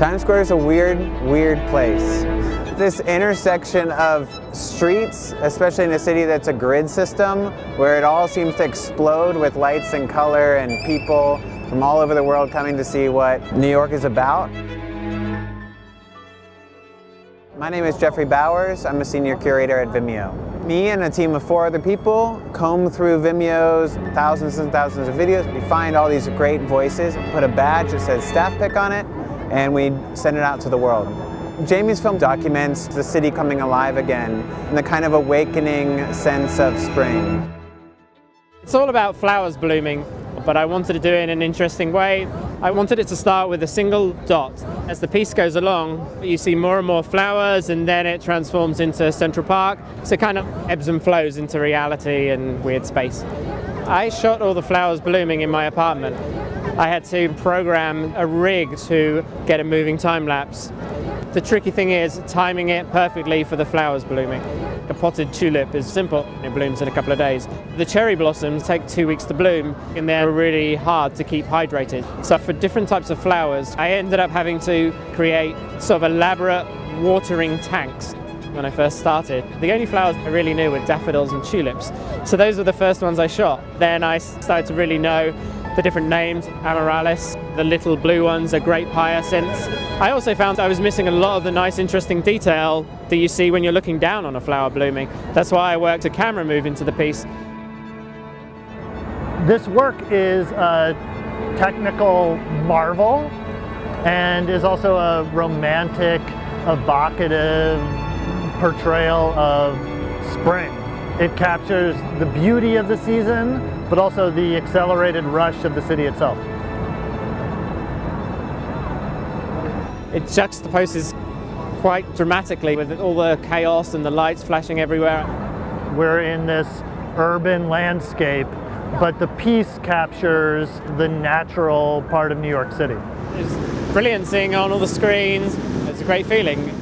Times Square is a weird, weird place. This intersection of streets, especially in a city that's a grid system, where it all seems to explode with lights and color and people from all over the world coming to see what New York is about. My name is Jeffrey Bowers. I'm a senior curator at Vimeo. Me and a team of 4 other people comb through Vimeo's thousands and thousands of videos. We find all these great voices, put a badge that says Staff Pick on it, and we send it out to the world. Jamie's film documents the city coming alive again and the kind of awakening sense of spring. It's all about flowers blooming, but I wanted to do it in an interesting way. I wanted it to start with a single dot. As the piece goes along, you see more and more flowers, and then it transforms into Central Park, so it kind of ebbs and flows into reality and weird space. I shot all the flowers blooming in my apartment. I had to program a rig to get a moving time-lapse. The tricky thing is timing it perfectly for the flowers blooming. A potted tulip is simple, it blooms in a couple of days. The cherry blossoms take 2 weeks to bloom, and they're really hard to keep hydrated. So for different types of flowers, I ended up having to create sort of elaborate watering tanks when I first started. The only flowers I really knew were daffodils and tulips. So those were the first ones I shot. Then I started to really know the different names. Amaryllis, the little blue ones are grape, hyacinths. I also found I was missing a lot of the nice, interesting detail that you see when you're looking down on a flower blooming. That's why I worked a camera move into the piece. This work is a technical marvel and is also a romantic, evocative portrayal of spring. It captures the beauty of the season, but also the accelerated rush of the city itself. It juxtaposes quite dramatically with all the chaos and the lights flashing everywhere. We're in this urban landscape, but the piece captures the natural part of New York City. It's brilliant seeing on all the screens. It's a great feeling.